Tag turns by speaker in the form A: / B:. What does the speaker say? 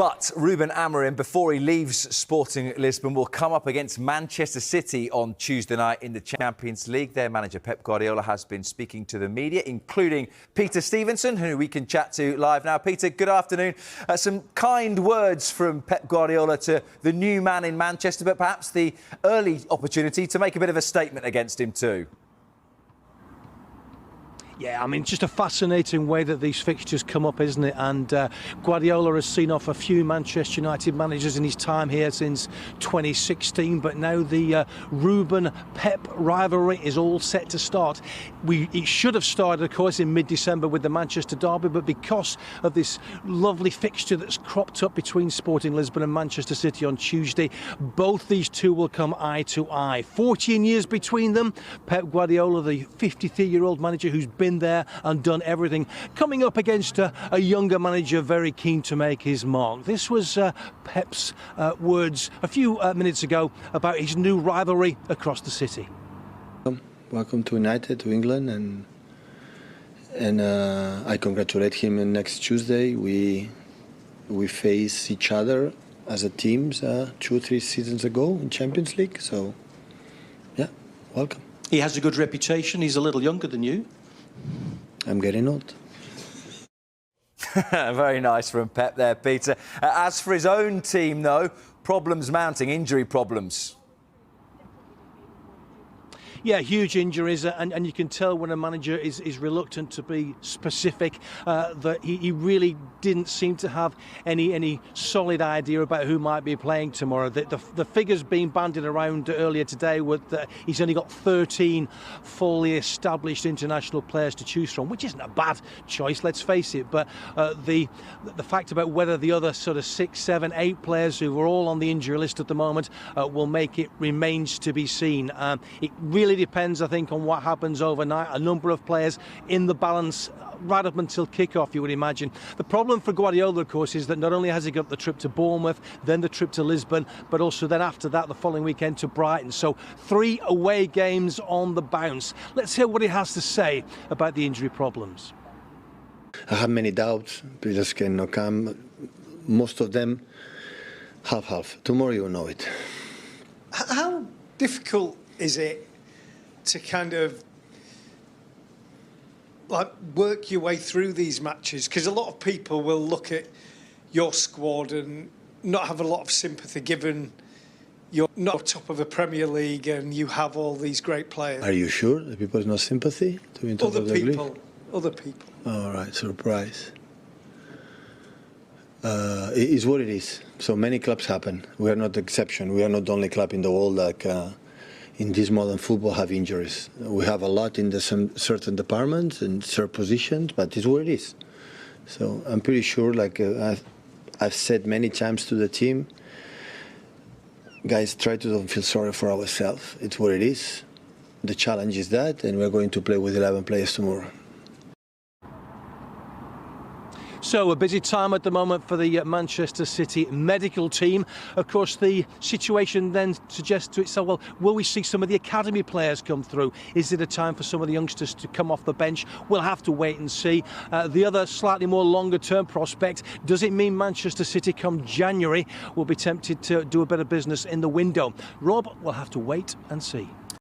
A: But Ruben Amorim, before he leaves Sporting Lisbon, will come up against Manchester City on Tuesday night in the Champions League. Their manager, Pep Guardiola, has been speaking to the media, including Peter Stevenson, who we can chat to live now. Peter, good afternoon. Some kind words from Pep Guardiola to the new man in Manchester, but perhaps the early opportunity to make a bit of a statement against him too.
B: Yeah, I mean, just a fascinating way that these fixtures come up, isn't it? And Guardiola has seen off a few Manchester United managers in his time here since 2016, but now the Ruben-Pep rivalry is all set to start. It should have started, of course, in mid-December with the Manchester derby, but because of this lovely fixture that's cropped up between Sporting Lisbon and Manchester City on Tuesday, both these two will come eye to eye. 14 years between them. Pep Guardiola, the 53-year-old manager who's been there and done everything, coming up against a younger manager very keen to make his mark. This was Pep's words a few minutes ago about his new rivalry across the city.
C: Welcome to United, to England, and I congratulate him. And next Tuesday we face each other as a team 2 or 3 seasons ago in Champions League. So yeah, welcome.
D: He has a good reputation. He's a little younger than you.
C: I'm getting old.
A: Very nice from Pep there, Peter. As for his own team, though, problems mounting, injury problems.
B: Yeah, huge injuries, and you can tell when a manager is reluctant to be specific that he really didn't seem to have any solid idea about who might be playing tomorrow. The figures being bandied around earlier today were that he's only got 13 fully established international players to choose from, which isn't a bad choice, let's face it. But the fact about whether the other sort of 6, 7, 8 players who are all on the injury list at the moment will make it remains to be seen. It really depends, I think, on what happens overnight. A number of players in the balance right up until kick-off, you would imagine. The problem for Guardiola, of course, is that not only has he got the trip to Bournemouth, then the trip to Lisbon, but also then after that, the following weekend to Brighton. So 3 away games on the bounce. Let's hear what he has to say about the injury problems.
C: I have many doubts. Players cannot come. Most of them half-half. Tomorrow you'll know it.
E: How difficult is it to kind of like work your way through these matches? Because a lot of people will look at your squad and not have a lot of sympathy, given you're not top of the Premier League and you have all these great players.
C: Are you sure that people have no sympathy to be top of the league?
E: Other people.
C: All right, surprise. It is what it is. So many clubs happen. We are not the exception. We are not the only club in the world that in this modern football have injuries. We have a lot in certain departments and certain positions, but it's what it is. So I'm pretty sure, like I've said many times to the team, guys, try to don't feel sorry for ourselves. It's what it is. The challenge is that, and we're going to play with 11 players tomorrow.
B: So a busy time at the moment for the Manchester City medical team. Of course, the situation then suggests to itself, well, will we see some of the academy players come through? Is it a time for some of the youngsters to come off the bench? We'll have to wait and see. The other slightly more longer-term prospect, does it mean Manchester City come January will be tempted to do a bit of business in the window? Rob, we'll have to wait and see.